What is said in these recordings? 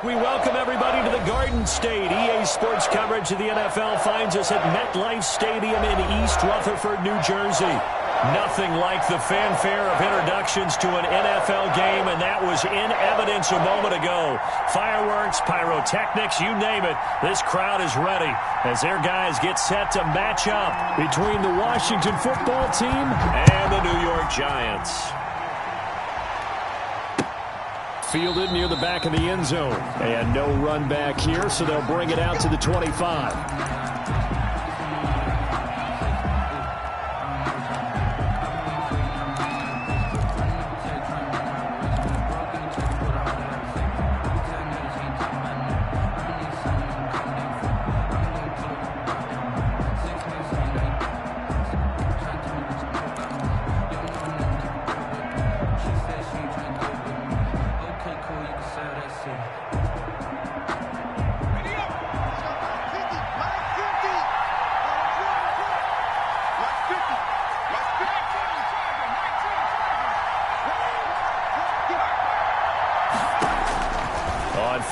We welcome everybody to the Garden State. EA Sports coverage of the NFL finds us at MetLife Stadium in East Rutherford, New Jersey. Nothing like the fanfare of introductions to an NFL game, and that was in evidence a moment ago. Fireworks, pyrotechnics, you name it. This crowd is ready as their guys get set to match up between the Washington football team and the New York Giants. Fielded near the back of the end zone. And no run back here, so they'll bring it out to the 25.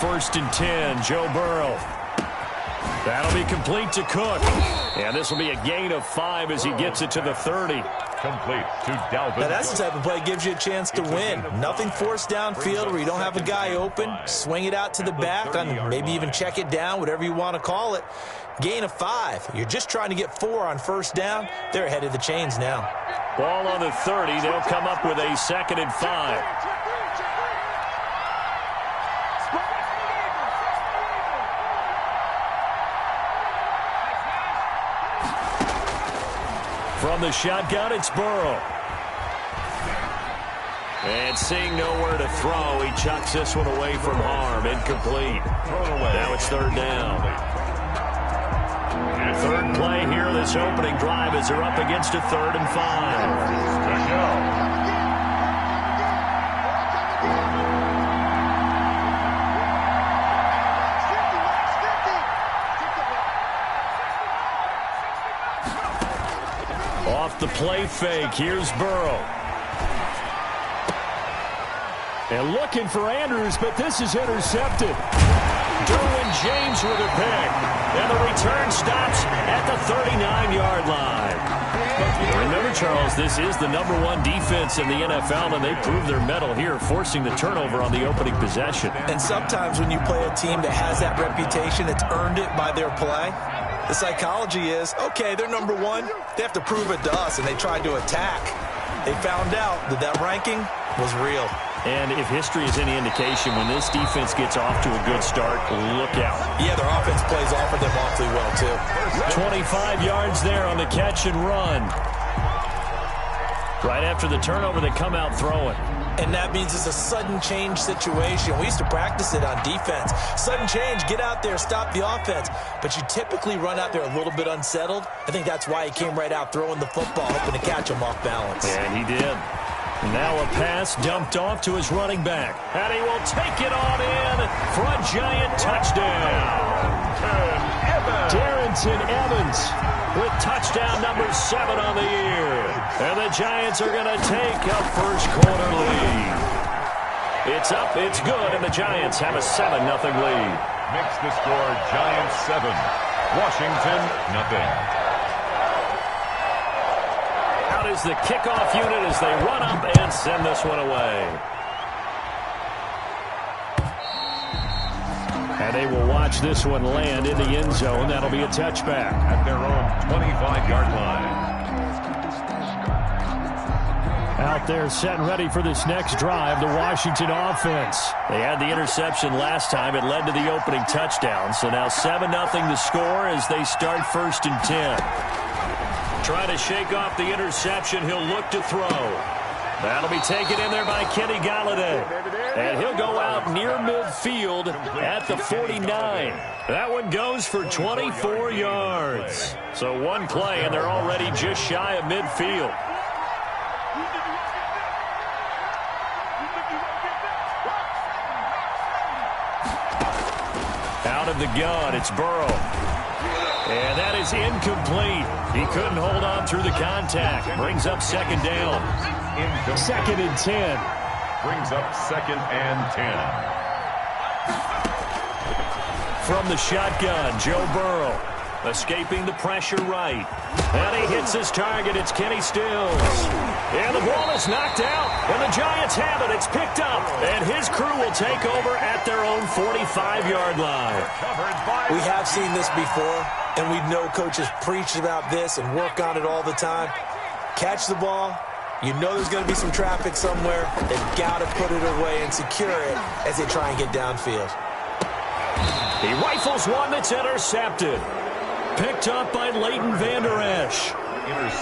First and 10, Joe Burrow. That'll be complete to Cook. And this will be a gain of 5 as he gets it to the 30. Complete to Dalvin. Now that's the type of play that gives you a chance to win. Nothing forced downfield where you don't have a guy open. Swing it out to the back, on maybe even check it down, whatever you want to call it. Gain of 5. You're just trying to get 4 on first down. They're ahead of the chains now. Ball on the 30. They'll come up with a 2nd and 5. From the shotgun, it's Burrow. And seeing nowhere to throw, he chucks this one away from harm. Incomplete. Now it's 3rd down. Third play here, this opening drive as they're up against a 3rd and 5. Off the play fake, here's Burrow. And looking for Andrews, but this is intercepted. Derwin James with a pick. And the return stops at the 39-yard line. Remember, Charles, this is the #1 defense in the NFL, and they prove their mettle here, forcing the turnover on the opening possession. And sometimes when you play a team that has that reputation, it's earned it by their play. The psychology is, okay, they're #1. They have to prove it to us, and they tried to attack. They found out that that ranking was real. And if history is any indication, when this defense gets off to a good start, look out. Yeah, their offense plays off of them awfully well, too. 25 yards there on the catch and run. Right after the turnover, they come out throwing. And that means it's a sudden change situation. We used to practice it on defense. Sudden change, get out there, stop the offense. But you typically run out there a little bit unsettled. I think that's why he came right out throwing the football, hoping to catch him off balance. And he did. Now a pass dumped off to his running back. And he will take it on in for a Giant touchdown. Darrington Evans with touchdown number 7 on the year. And the Giants are going to take a first-quarter lead. It's up, it's good, and the Giants have a 7-0 lead. Makes the score Giants 7, Washington 0. Out is the kickoff unit as they run up and send this one away. And they will watch this one land in the end zone. That'll be a touchback. At their own 25-yard line. Out there set and ready for this next drive, the Washington offense. They had the interception last time. It led to the opening touchdown. So now 7-0 the score as they start 1st and 10. Trying to shake off the interception. He'll look to throw. That'll be taken in there by Kenny Galladay. And he'll go out near midfield at the 49. That one goes for 24 yards. So one play, and they're already just shy of midfield. Out of the gun, it's Burrow. And that is incomplete. He couldn't hold on through the contact. Brings up 2nd down. 2nd and 10. Brings up 2nd and 10. from the shotgun. Joe Burrow escaping the pressure right. And he hits his target. It's Kenny Stills. And the ball is knocked out. And the Giants have it. It's picked up. And his crew will take over at their own 45-yard line. We have seen this before, and we know coaches preach about this and work on it all the time. Catch the ball. You know there's going to be some traffic somewhere. They've got to put it away and secure it as they try and get downfield. He rifles one that's intercepted. Picked up by Leighton Vander Esch.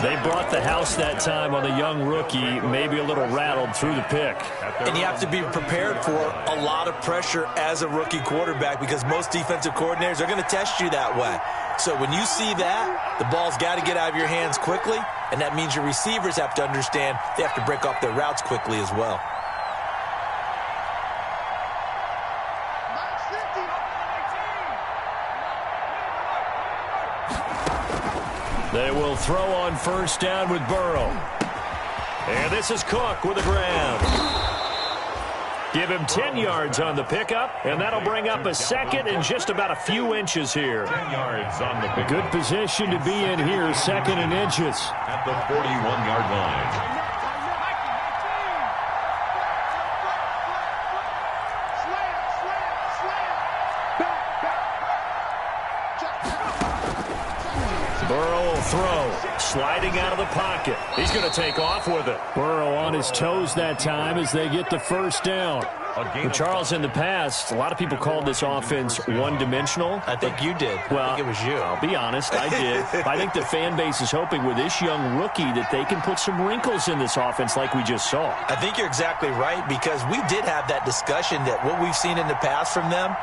They brought the house that time on the young rookie, maybe a little rattled through the pick. And you have to be prepared for a lot of pressure as a rookie quarterback because most defensive coordinators are going to test you that way. So when you see that, the ball's got to get out of your hands quickly, and that means your receivers have to understand they have to break off their routes quickly as well. They will throw on first down with Burrow. And this is Cook with a grab. Give him 10 yards on the pickup, and that'll bring up a second and just about a few inches here. 10 yards on the pickup. Good position to be in here, second and inches. At the 41-yard line. Burrow will throw, sliding out of the pocket. He's going to take off with it. Burrow on his toes that time as they get the first down. But Charles, in the past, a lot of people called this offense one-dimensional. I think you did. Well, I think it was you. I'll be honest, I did. I think the fan base is hoping with this young rookie that they can put some wrinkles in this offense like we just saw. I think you're exactly right because we did have that discussion that what we've seen in the past from them,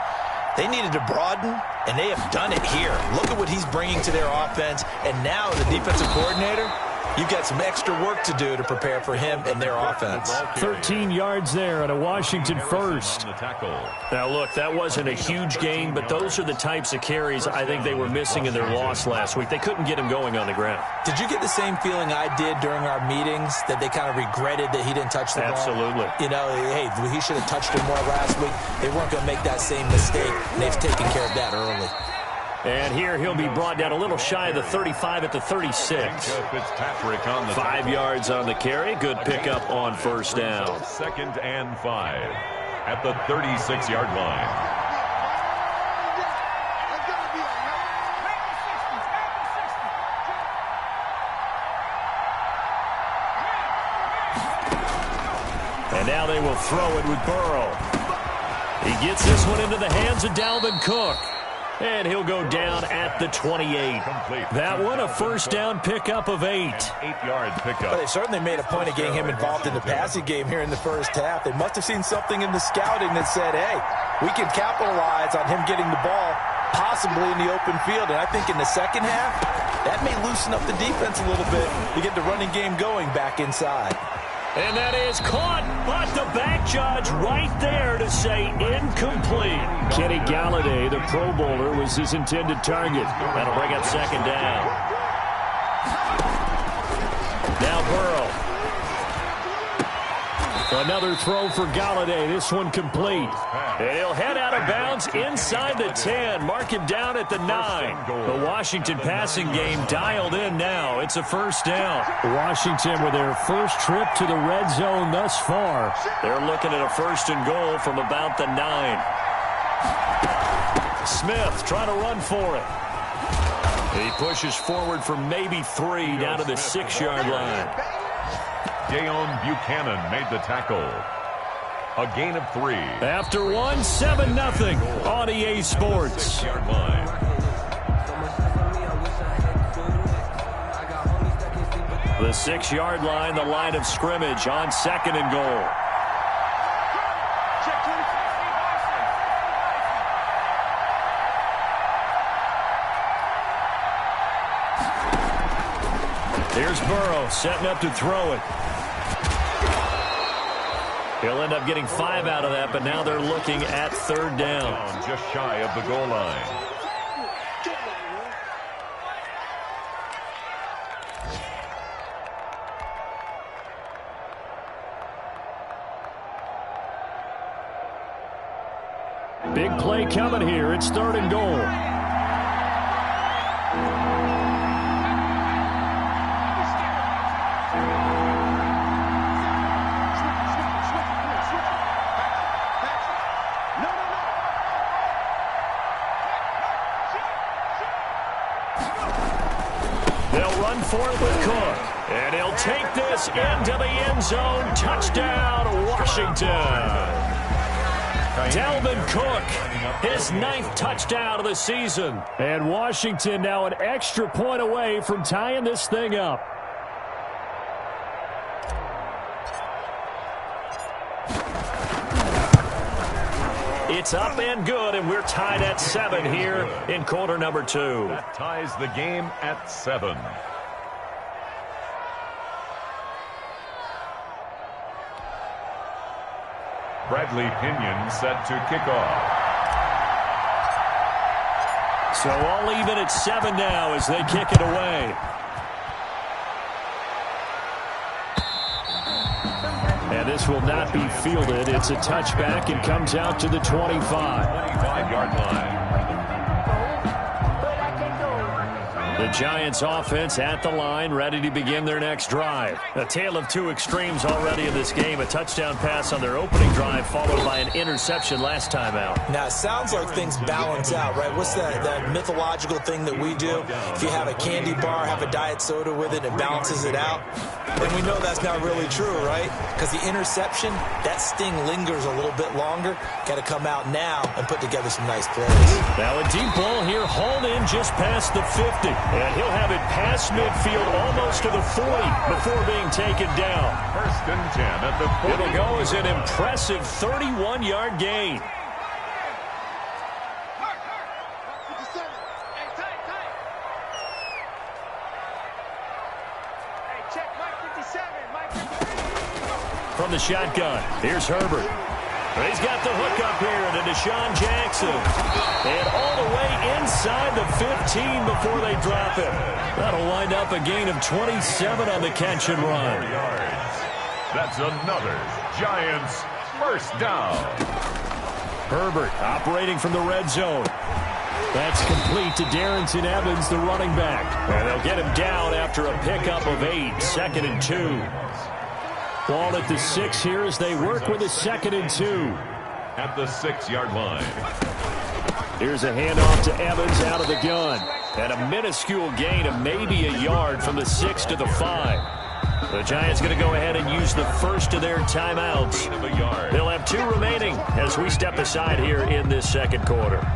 they needed to broaden, and they have done it here. Look at what he's bringing to their offense, and now the defensive coordinator, you've got some extra work to do to prepare for him and their offense. 13 yards there on a Washington first. Now, look, that wasn't a huge gain, but those are the types of carries I think they were missing in their loss last week. They couldn't get him going on the ground. Did you get the same feeling I did during our meetings, that they kind of regretted that he didn't touch the ball? Absolutely. You know, hey, he should have touched him more last week. They weren't going to make that same mistake, and they've taken care of that early. And here he'll be brought down a little shy of the 35 at the 36. 5 yards on the carry. Good pickup on first down. 2nd and 5 at the 36-yard line. And now they will throw it with Burrow. He gets this one into the hands of Dalvin Cook. And he'll go down at the 28. That one, a first down pickup of 8. 8-yard pickup. Well, they certainly made a point of getting him involved in the passing game here in the first half. They must have seen something in the scouting that said, hey, we can capitalize on him getting the ball possibly in the open field. And I think in the second half, that may loosen up the defense a little bit to get the running game going back inside. And that is caught, but the back judge right there to say incomplete. Kenny Galladay, the Pro Bowler, was his intended target. That'll bring up second down. Now Burrow. Another throw for Galladay. This one complete. And he'll head out of bounds inside the 10. Mark him down at the 9. The Washington passing game dialed in now. It's a first down. Washington with their first trip to the red zone thus far. They're looking at a first and goal from about the 9. Smith trying to run for it. He pushes forward for maybe 3 down to the 6-yard line. Deon Buchanan made the tackle. A gain of 3. After one, 7-0 on EA Sports. 6-yard line. The 6-yard line, the line of scrimmage on second and goal. Here's Burrow setting up to throw it. He'll end up getting 5 out of that, but now they're looking at third down. Just shy of the goal line. Big play coming here. It's 3rd and goal. They'll run for it with Cook. And he'll take this into the end zone. Touchdown, Washington. Dalvin Cook, his 9th touchdown of the season. And Washington now an extra point away from tying this thing up. It's up and good, and we're tied at 7 here in quarter number 2. That ties the game at 7. Bradley Pinion set to kick off. So all even at 7 now as they kick it away. And this will not be fielded. It's a touchback and comes out to the 25. 25-yard line. The Giants offense at the line, ready to begin their next drive. A tale of two extremes already in this game. A touchdown pass on their opening drive, followed by an interception last time out. Now, it sounds like things balance out, right? What's that mythological thing that we do? If you have a candy bar, have a diet soda with it, it balances it out. And we know that's not really true, right? Because the interception, that sting lingers a little bit longer. Got to come out now and put together some nice plays. Now a deep ball here, hauled in just past the 50. And he'll have it past midfield almost to the 40 before being taken down. 1st and 10 at the 40. It'll go as an impressive 31-yard gain. From the shotgun, here's Herbert. He's got the hook up here to Deshaun Jackson. And all the way inside the 15 before they drop it. That'll wind up a gain of 27 on the catch and run. That's another Giants first down. Herbert operating from the red zone. That's complete to Darrington Evans, the running back. And they'll get him down after a pickup of 8, 2nd and 2. Ball at the 6 here as they work with a 2nd and 2. At the 6-yard line. Here's a handoff to Evans out of the gun. And a minuscule gain of maybe a yard from the 6 to the 5. The Giants going to go ahead and use the first of their timeouts. They'll have 2 remaining as we step aside here in this second quarter.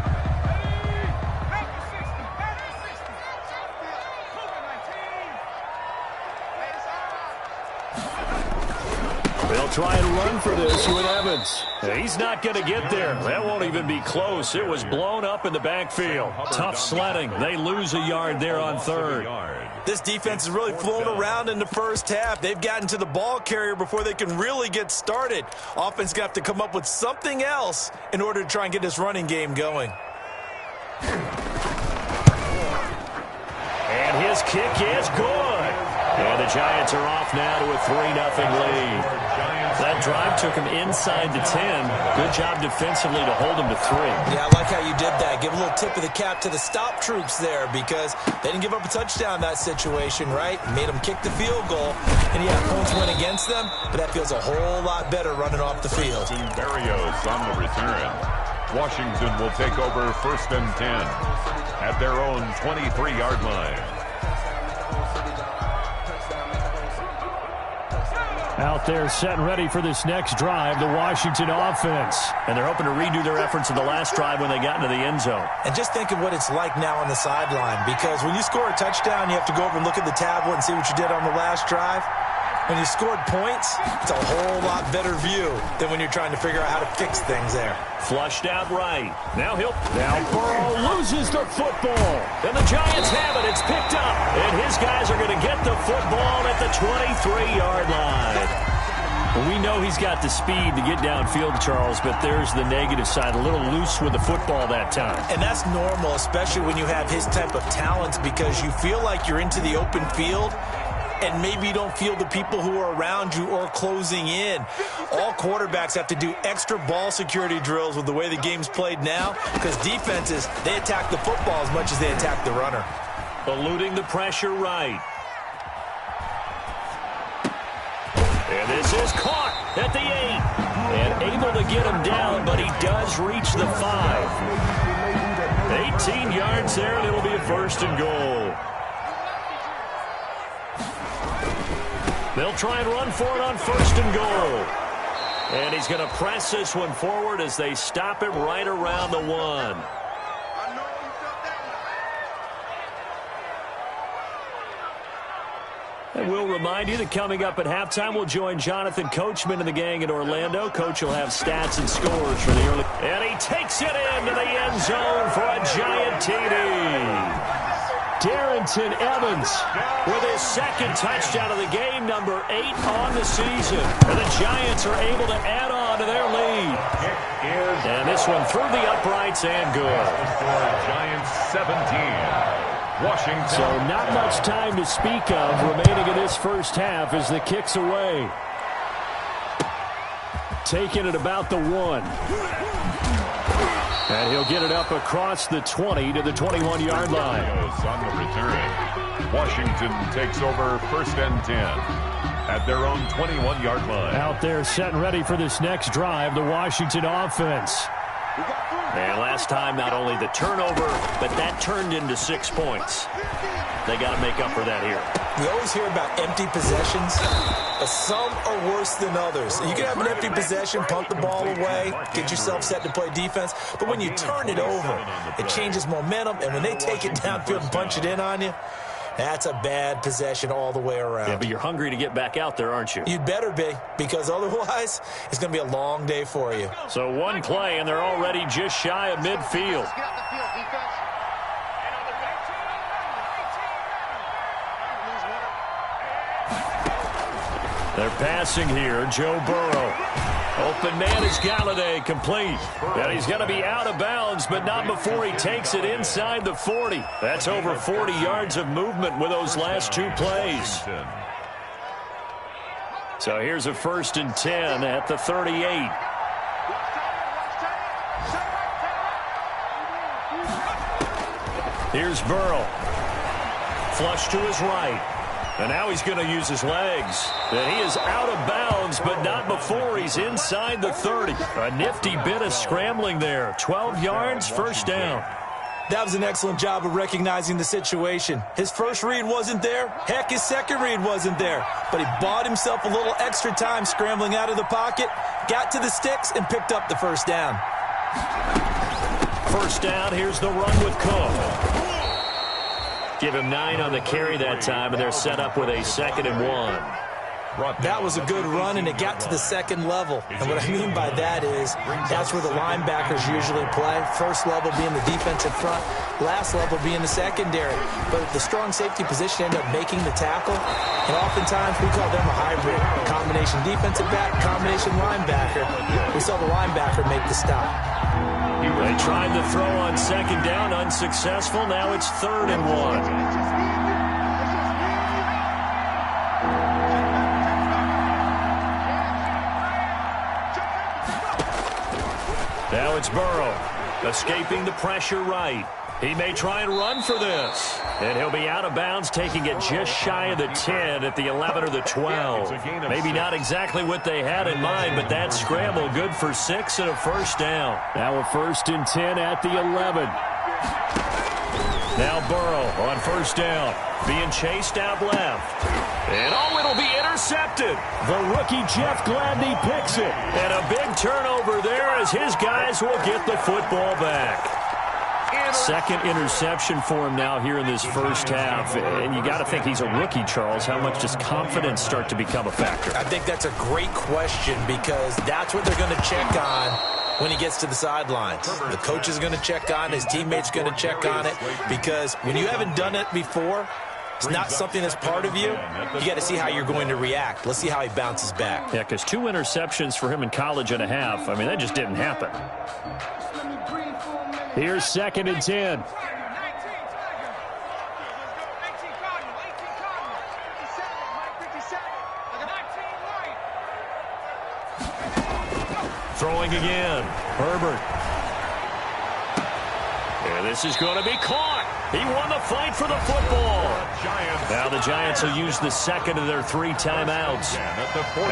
They'll try and run for this with Evans. He's not going to get there. That won't even be close. It was blown up in the backfield. Tough sledding. They lose a yard there on 3rd. This defense has really flown around in the first half. They've gotten to the ball carrier before they can really get started. Offense got to come up with something else in order to try and get this running game going. And his kick is good. And the Giants are off now to a 3-0 lead. That drive took him inside the 10. Good job defensively to hold him to 3. Yeah, I like how you did that. Give a little tip of the cap to the stop troops there because they didn't give up a touchdown in that situation, right? Made them kick the field goal. And yeah, points went against them, but that feels a whole lot better running off the field. Barrios on the return. Washington will take over 1st and 10 at their own 23-yard line. Out there set and ready for this next drive, the Washington offense. And they're hoping to redo their efforts in the last drive when they got into the end zone. And just think of what it's like now on the sideline, because when you score a touchdown, you have to go over and look at the tablet and see what you did on the last drive. When you scored points, it's a whole lot better view than when you're trying to figure out how to fix things there. Flushed out right. Now Burrow loses the football. And the Giants have it. It's picked up. And his guys are going to get the football at the 23-yard line. We know he's got the speed to get downfield, Charles, but there's the negative side. A little loose with the football that time. And that's normal, especially when you have his type of talents, because you feel like you're into the open field. and maybe you don't feel the people who are around you or closing in. All quarterbacks have to do extra ball security drills with the way the game's played now, because defenses, they attack the football as much as they attack the runner. Eluding the pressure right. And this is caught at the 8. And able to get him down, but he does reach the 5. 18 yards there, and it'll be a 1st and goal. They'll try and run for it on 1st and goal. And he's going to press this one forward as they stop him right around the 1. And we'll remind you that coming up at halftime, we'll join Jonathan Coachman and the gang in Orlando. Coach will have stats and scores for the early. And he takes it into the end zone for a Giant TD. Darrington Evans with his 2nd touchdown of the game, number 8 on the season. And the Giants are able to add on to their lead. And this one through the uprights and good. Giants 17. Washington. So not much time to speak of remaining in this first half as the kick's away. Taking it about the 1. And he'll get it up across the 20 to the 21-yard line. On the return. Washington takes over 1st and 10 at their own 21-yard line. Out there set and ready for this next drive, the Washington offense. And last time, not only the turnover, but that turned into 6 points. They got to make up for that here. We always hear about empty possessions, but some are worse than others. You can have an empty possession, punt the ball away, get yourself set to play defense, but when you turn it over, it changes momentum, and when they take it downfield and punch it in on you, that's a bad possession all the way around. Yeah, but you're hungry to get back out there, aren't you? You'd better be, because otherwise it's going to be a long day for you. So one play, and they're already just shy of midfield. They're passing here. Joe Burrow. Open man is Galladay, complete. And he's going to be out of bounds, but not before he takes it inside the 40. That's over 40 yards of movement with those last 2 plays. So here's a 1st and 10 at the 38. Here's Burrow. Flush to his right. And now he's going to use his legs. And he is out of bounds, but not before he's inside the 30. A nifty bit of scrambling there. 12 yards, 1st down. That was an excellent job of recognizing the situation. His first read wasn't there. Heck, his second read wasn't there. But he bought himself a little extra time scrambling out of the pocket, got to the sticks, and picked up the 1st down. 1st down, here's the run with Cook. Give him 9 on the carry that time, and they're set up with a 2nd and 1. That was a good run, and it got to the 2nd level. And what I mean by that is that's where the linebackers usually play. First level being the defensive front, last level being the secondary. But the strong safety position ended up making the tackle, and oftentimes we call them a hybrid. Combination defensive back, combination linebacker. We saw the linebacker make the stop. They tried to throw on 2nd down, unsuccessful. Now it's 3rd and 1. Now it's Burrow, escaping the pressure right. He may try and run for this. And he'll be out of bounds, taking it just shy of the 10 at the 11 or the 12. Maybe not exactly what they had in mind, but that scramble good for 6 and a 1st down. Now a 1st and 10 at the 11. Now Burrow on 1st down, being chased out left. And it'll be intercepted. The rookie Jeff Gladney picks it. And a big turnover there as his guys will get the football back. 2nd interception for him now here in this first half. And you got to think he's a rookie, Charles. How much does confidence start to become a factor? I think that's a great question, because that's what they're going to check on when he gets to the sidelines. The coach is going to check on it. His teammates going to check on it, because when you haven't done it before, it's not something that's part of you. You got to see how you're going to react. Let's see how he bounces back. Yeah, because 2 interceptions for him in college and a half. I mean, that just didn't happen. Here's 2nd and 10. throwing again. Herbert. And this is going to be caught. He won the fight for the football. Now the Giants will use the second of their 3 timeouts,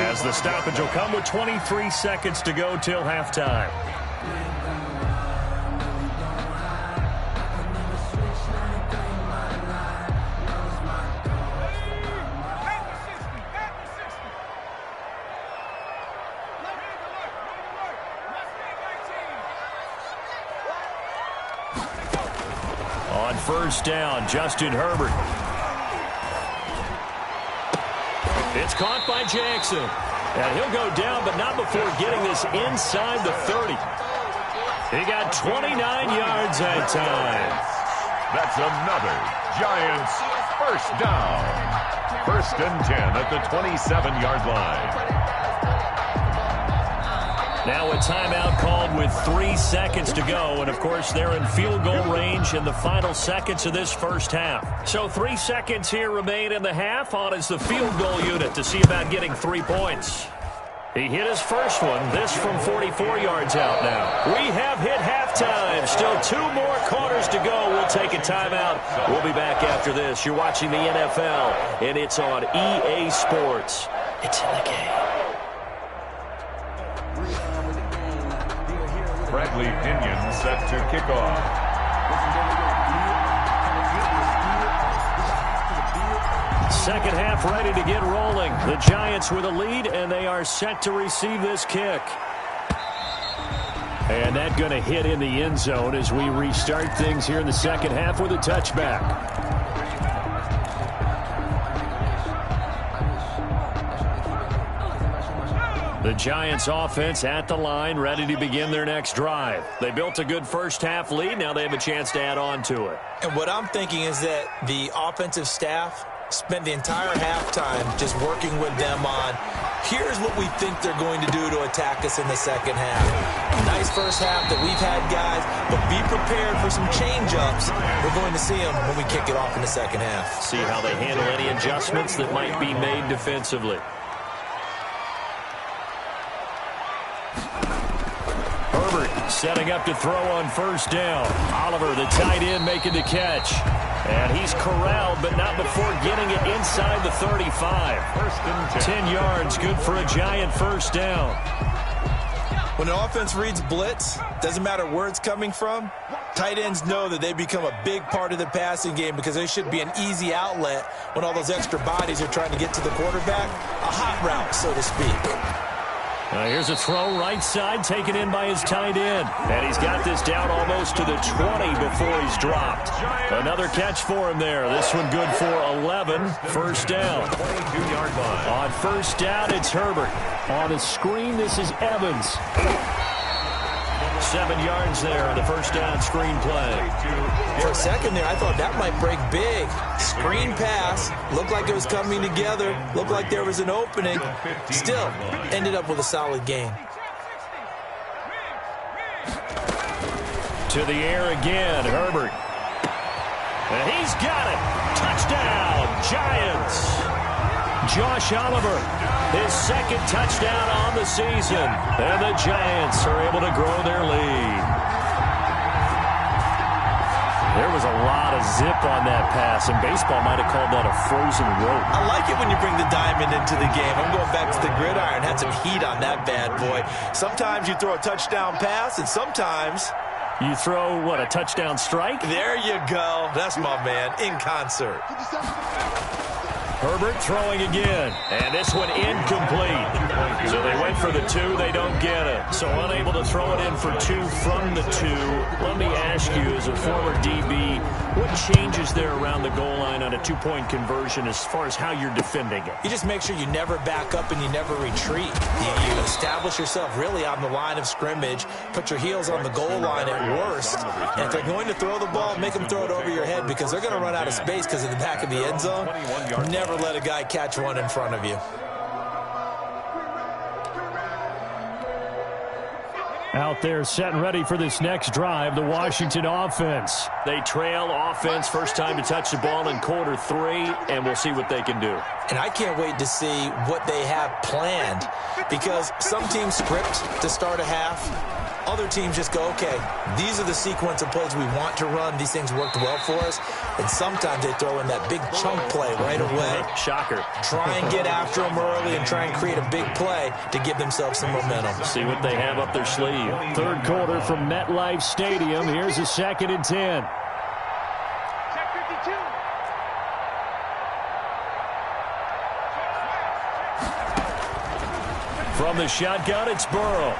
as the stoppage will come with 23 seconds to go till halftime. On first down, Justin Herbert. It's caught by Jackson. And he'll go down, but not before getting this inside the 30. He got 29 yards that time. That's another Giants first down. 1st and 10 at the 27-yard line. Now a timeout called with 3 seconds to go. And, of course, they're in field goal range in the final seconds of this first half. So 3 seconds here remain in the half. On is the field goal unit to see about getting 3 points. He hit his first one. This from 44 yards out now. We have hit halftime. Still 2 more quarters to go. We'll take a timeout. We'll be back after this. You're watching the NFL, and it's on EA Sports. It's in the game. Bradley Pinion set to kick off. Second half ready to get rolling. The Giants with a lead, and they are set to receive this kick. And that's going to hit in the end zone as we restart things here in the second half with a touchback. The Giants offense at the line, ready to begin their next drive. They built a good first half lead. Now they have a chance to add on to it. And what I'm thinking is that the offensive staff spent the entire halftime just working with them on, here's what we think they're going to do to attack us in the second half. Nice first half that we've had, guys, but be prepared for some change-ups. We're going to see them when we kick it off in the second half. See how they handle any adjustments that might be made defensively. Setting up to throw on first down. Oliver, the tight end, making the catch. And he's corralled, but not before getting it inside the 35. 10 yards, good for a Giant first down. When the offense reads blitz, doesn't matter where it's coming from, tight ends know that they become a big part of the passing game because they should be an easy outlet when all those extra bodies are trying to get to the quarterback. A hot route, so to speak. Here's a throw right side taken in by his tight end. And he's got this down almost to the 20 before he's dropped. Another catch for him there. This one good for 11. First down. 22-yard line. On first down, it's Herbert. On the screen, this is Evans. 7 yards there on the first down screen play. For a second there, I thought that might break big. Screen pass. Looked like it was coming together. Looked like there was an opening. Still, ended up with a solid gain. To the air again, Herbert. And he's got it. Touchdown, Giants. Josh Oliver, his second touchdown on the season. And the Giants are able to grow their lead. There was a lot of zip on that pass, and baseball might have called that a frozen rope. I like it when you bring the diamond into the game. I'm going back to the gridiron. Had some heat on that bad boy. Sometimes you throw a touchdown pass, and sometimes you throw, what, a touchdown strike? There you go. That's my man, in concert. Herbert throwing again, and this one incomplete. So they went for the 2, they don't get it. So unable to throw it in for 2 from the 2. Let me ask you, as a former DB, what changes there around the goal line on a 2-point conversion as far as how you're defending it? You just make sure you never back up and you never retreat. You establish yourself really on the line of scrimmage, put your heels on the goal line at worst, and if they're going to throw the ball, make them throw it over your head because they're going to run out of space because of the back of the end zone. Never let a guy catch one in front of you. Out there set and ready for this next drive, the Washington offense. They trail offense first time to touch the ball in quarter 3, and we'll see what they can do. And I can't wait to see what they have planned, because some teams script to start a half. Other teams just go, okay, these are the sequence of plays we want to run. These things worked well for us. And sometimes they throw in that big chunk play right away. Shocker. Try and get after them early and try and create a big play to give themselves some momentum. See what they have up their sleeve. Third quarter from MetLife Stadium. Here's a 2nd and 10. From the shotgun, it's Burrow.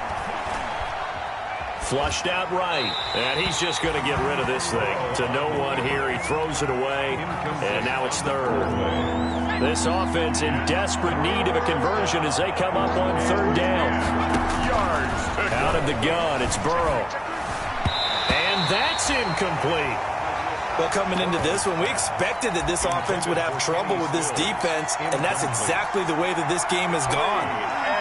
Flushed out right, and he's just going to get rid of this thing. To no one here, he throws it away, and now it's 3rd. This offense in desperate need of a conversion as they come up on 3rd down. Out of the gun, it's Burrow. And that's incomplete. Well, coming into this one, we expected that this offense would have trouble with this defense, and that's exactly the way that this game has gone.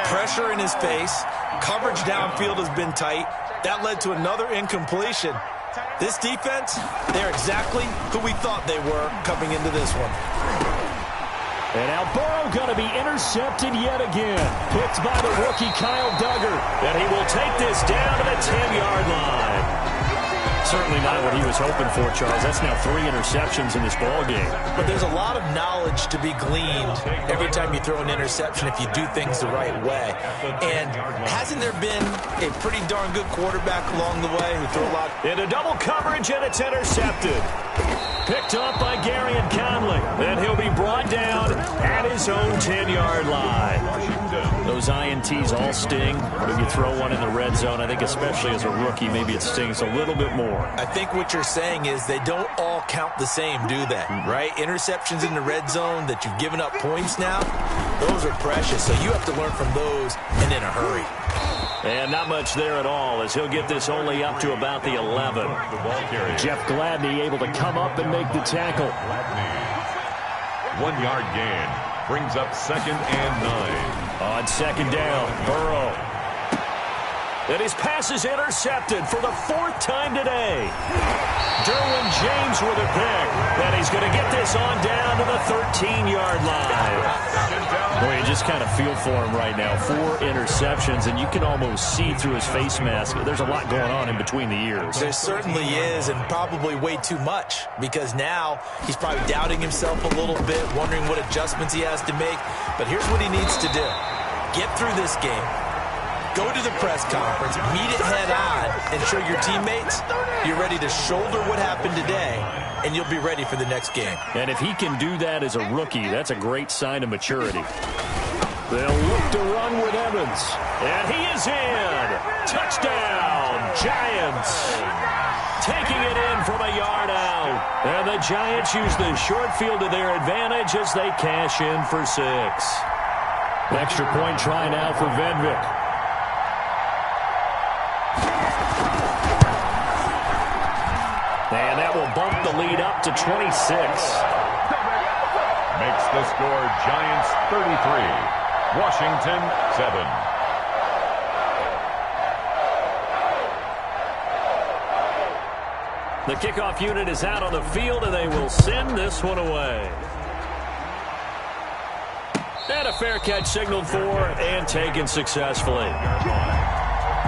Pressure in his face, coverage downfield has been tight. That led to another incompletion. This defense, they're exactly who we thought they were coming into this one. And now Burrow going to be intercepted yet again. Picked by the rookie Kyle Duggar. And he will take this down to the 10-yard line. Certainly not what he was hoping for, Charles. That's now 3 interceptions in this ball game. But there's a lot of knowledge to be gleaned every time you throw an interception if you do things the right way. And hasn't there been a pretty darn good quarterback along the way who threw a lot? Into double coverage, and it's intercepted. Picked up by Garyon Conley. And he'll be brought down at his own 10-yard line. Those INTs all sting when you throw one in the red zone. I think especially as a rookie, maybe it stings a little bit more. I think what you're saying is they don't all count the same, do they? Right? Interceptions in the red zone that you've given up points now, those are precious. So you have to learn from those and in a hurry. And not much there at all as he'll get this only up to about the 11. Jeff Gladney able to come up and make the tackle. 1-yard gain brings up 2nd and 9. On 2nd down, Burrow. And his pass is intercepted for the 4th time today. Derwin James with a pick. And he's going to get this on down to the 13-yard line. Boy, you just kind of feel for him right now. 4 interceptions, and you can almost see through his face mask. There's a lot going on in between the ears. There certainly is, and probably way too much, because now he's probably doubting himself a little bit, wondering what adjustments he has to make. But here's what he needs to do. Get through this game. Go to the press conference, meet it head on, and show your teammates you're ready to shoulder what happened today, and you'll be ready for the next game. And if he can do that as a rookie, that's a great sign of maturity. They'll look to run with Evans. And he is in. Touchdown, Giants. Taking it in from a yard out. And the Giants use the short field to their advantage as they cash in for 6. Extra point try now for Vedvik. And that will bump the lead up to 26. Makes the score Giants 33, Washington 7. The kickoff unit is out on the field, and they will send this one away. And a fair catch signaled for and taken successfully.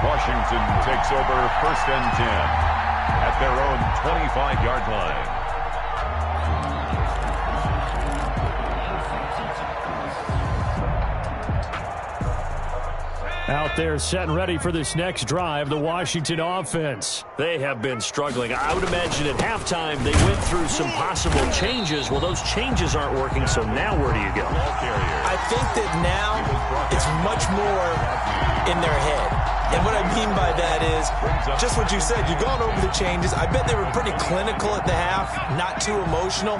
Washington takes over 1st and 10. At their own 25-yard line. Out there set and ready for this next drive, the Washington offense. They have been struggling. I would imagine at halftime they went through some possible changes. Well, those changes aren't working, so now where do you go? I think that now it's much more in their head. And what I mean by that is just what you said. You've gone over the changes. I bet they were pretty clinical at the half, not too emotional.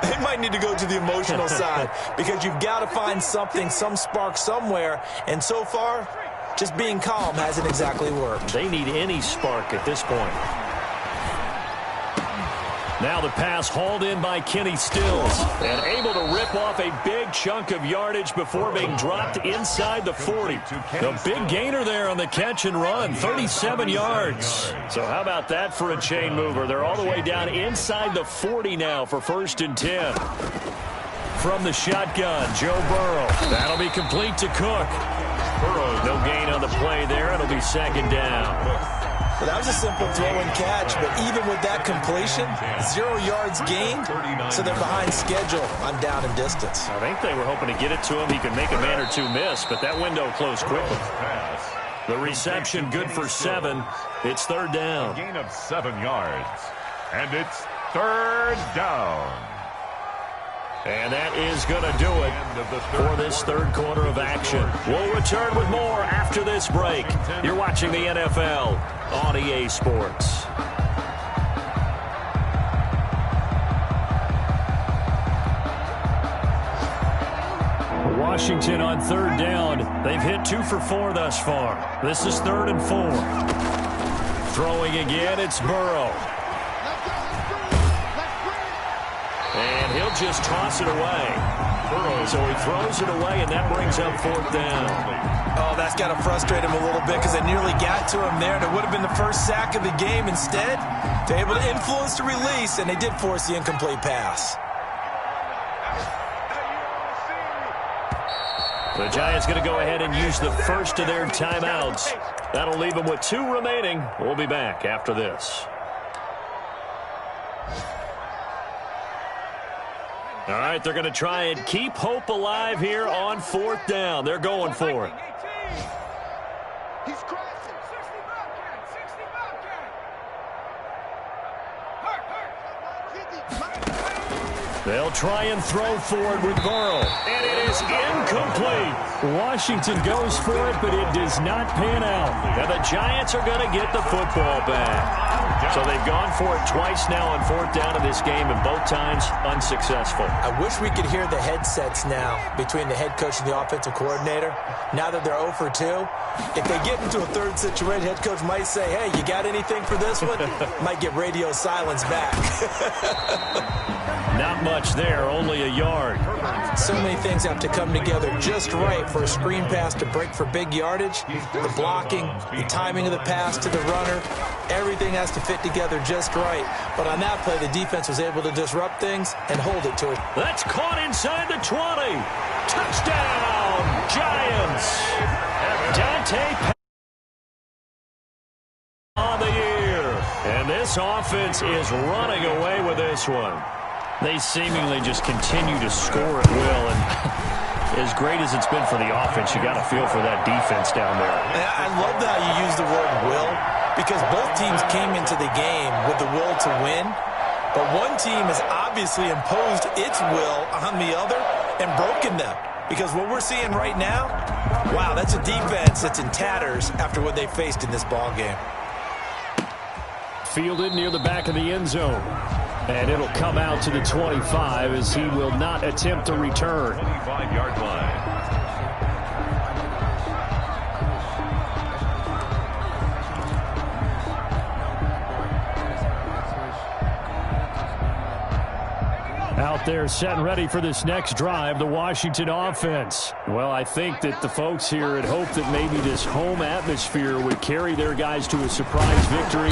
They might need to go to the emotional side because you've got to find something, some spark somewhere. And so far, just being calm hasn't exactly worked. They need any spark at this point. Now the pass hauled in by Kenny Stills and able to rip off a big chunk of yardage before being dropped inside the 40. The big gainer there on the catch and run, 37 yards. So how about that for a chain mover? They're all the way down inside the 40 now for 1st and 10. From the shotgun, Joe Burrow. That'll be complete to Cook. No gain on the play there. It'll be 2nd down. Well, that was a simple throw and catch, but even with that completion, 0 yards gained, so they're behind schedule on down and distance. I think they were hoping to get it to him. He could make a man or two miss, but that window closed quickly. The reception good for 7. It's 3rd down. A gain of 7 yards, and it's 3rd down. And that is going to do it for this 3rd quarter of action. We'll return with more after this break. You're watching the NFL on EA Sports. Washington on 3rd down. They've hit 2 for 4 thus far. This is 3rd and 4. Throwing again, it's Burrow. And he'll just toss it away. So he throws it away, and that brings up 4th down. Oh, that's got to frustrate him a little bit because they nearly got to him there, and it would have been the first sack of the game. Instead, they're able to influence the release, and they did force the incomplete pass. The Giants going to go ahead and use the first of their timeouts. That'll leave them with 2 remaining. We'll be back after this. All right, they're going to try and keep hope alive here on 4th down. They're going for it. They'll try and throw forward with Burrow. And it is incomplete. Washington goes for it, but it does not pan out. And the Giants are going to get the football back. So they've gone for it twice now on 4th down in this game, and both times unsuccessful. I wish we could hear the headsets now between the head coach and the offensive coordinator. Now that they're 0 for 2, if they get into a 3rd situation, head coach might say, hey, you got anything for this one? Might get radio silence back. Not much there, only a yard. So many things have to come together just right for a screen pass to break for big yardage. The blocking, the timing of the pass to the runner, everything has to fit together just right. But on that play, the defense was able to disrupt things and hold it to it. That's caught inside the 20. Touchdown, Giants. Dante on the year. And this offense is running away with this one. They seemingly just continue to score at will, and as great as it's been for the offense, you got to feel for that defense down there. I love how you use the word will, because both teams came into the game with the will to win, but one team has obviously imposed its will on the other and broken them. Because what we're seeing right now, wow, that's a defense that's in tatters after what they faced in this ball game. Fielded near the back of the end zone. And it'll come out to the 25 as he will not attempt to return. 25-yard line. Out there set and ready for this next drive, the Washington offense. Well, I think that the folks here had hoped that maybe this home atmosphere would carry their guys to a surprise victory,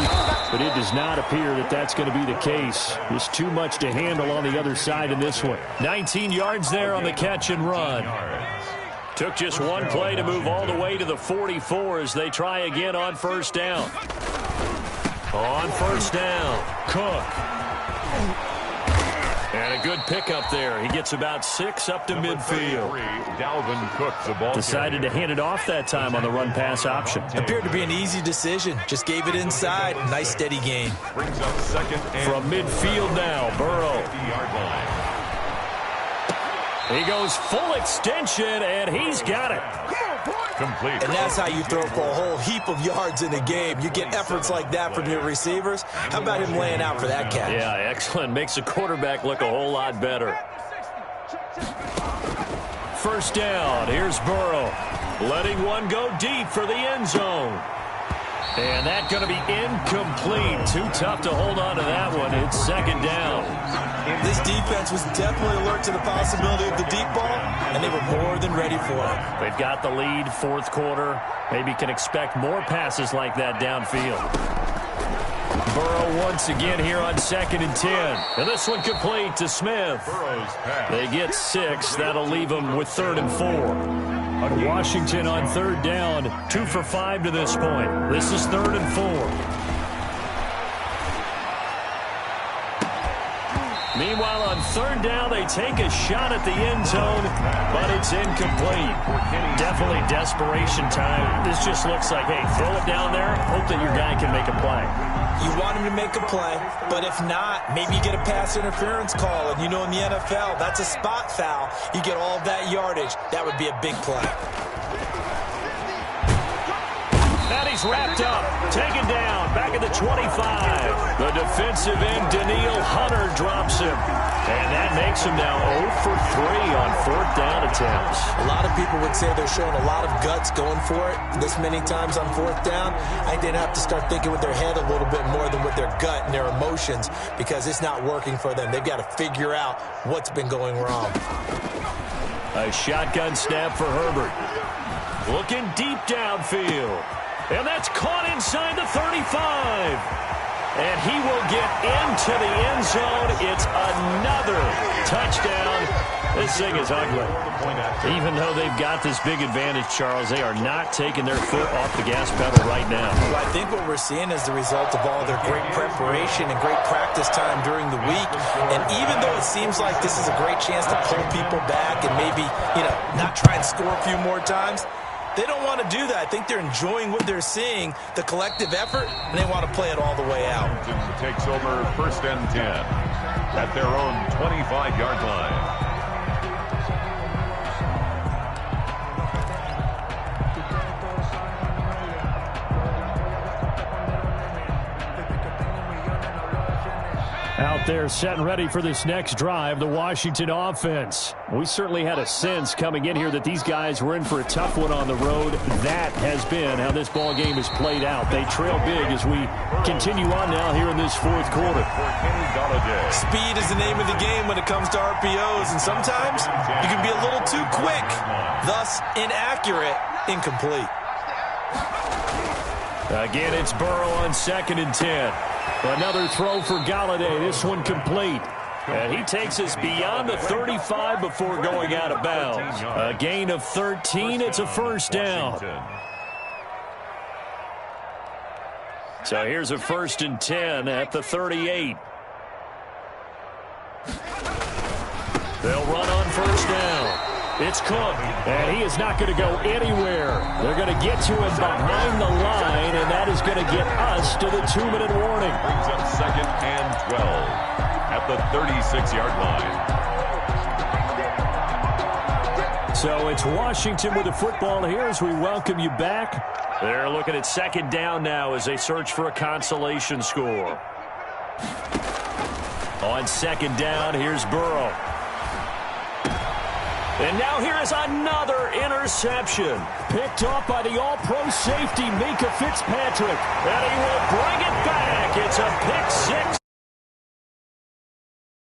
but it does not appear that that's going to be the case. There's too much to handle on the other side in this one. 19 yards there on the catch and run. Took just one play to move all the way to the 44 as they try again on 1st down. On 1st down, Cook. And a good pickup there. He gets about 6 up to midfield. Dalvin Cook, the ball decided to hand it off that time on the run-pass option. Appeared to be an easy decision. Just gave it inside. Nice steady gain. Brings up 2nd and from midfield now, Burrow. 50-yard line. He goes full extension, and he's got it. Complete. And that's how you throw for a whole heap of yards in a game. You get efforts like that from your receivers. How about him laying out for that catch? Yeah, excellent. Makes the quarterback look a whole lot better. 1st down. Here's Burrow. Letting one go deep for the end zone. And that's going to be incomplete. Too tough to hold on to that one. It's second down. This defense was definitely alert to the possibility of the deep ball, and they were more than ready for it. They've got the lead, fourth quarter. Maybe can expect more passes like that downfield. Burrow once again here on 2nd and 10. And this one complete to Smith. They get 6. That'll leave them with 3rd and 4. Washington on 3rd down, 2 for 5 to this point. This is 3rd and 4. Meanwhile, on 3rd down, they take a shot at the end zone, but it's incomplete. Definitely desperation time. This just looks like, hey, throw it down there, hope that your guy can make a play. You want him to make a play, but if not, maybe you get a pass interference call. And you know in the NFL, that's a spot foul. You get all of that yardage. That would be a big play. And he's wrapped up, taken down, back at the 25. The defensive end, Danielle Hunter, drops him. And that makes him now 0 for 3 on 4th down attempts. A lot of people would say they're showing a lot of guts going for it this many times on 4th down. I think they'd have to start thinking with their head a little bit more than with their gut and their emotions, because it's not working for them. They've got to figure out what's been going wrong. A shotgun snap for Herbert. Looking deep downfield. And that's caught inside the 35. And he will get into the end zone. It's another touchdown. This thing is ugly. Even though they've got this big advantage, Charles, they are not taking their foot off the gas pedal right now. Well, I think what we're seeing is the result of all their great preparation and great practice time during the week. And even though it seems like this is a great chance to pull people back and maybe, not try and score a few more times, they don't want to do that. I think they're enjoying what they're seeing, the collective effort, and they want to play it all the way out. Takes over 1st and 10 at their own 25-yard line. Out there set and ready for this next drive, the Washington offense. We certainly had a sense coming in here that these guys were in for a tough one on the road. That has been how this ball game has played out. They trail big as we continue on now here in this 4th quarter. Speed is the name of the game when it comes to RPOs, and sometimes you can be a little too quick, thus inaccurate, incomplete. Again, it's Burrow on 2nd and 10. Another throw for Galladay. This one complete. And he takes us beyond the 35 before going out of bounds. A gain of 13. It's a 1st down. So here's a 1st and 10 at the 38. They'll run on 1st down. It's Cook, and he is not going to go anywhere. They're going to get to him behind the line, and that is going to get us to the 2-minute warning. Brings up 2nd and 12 at the 36-yard line. So it's Washington with the football here as we welcome you back. They're looking at 2nd down now as they search for a consolation score. On 2nd down, here's Burrow. And now here is another interception. Picked off by the all-pro safety, Minka Fitzpatrick. And he will bring it back. It's a pick 6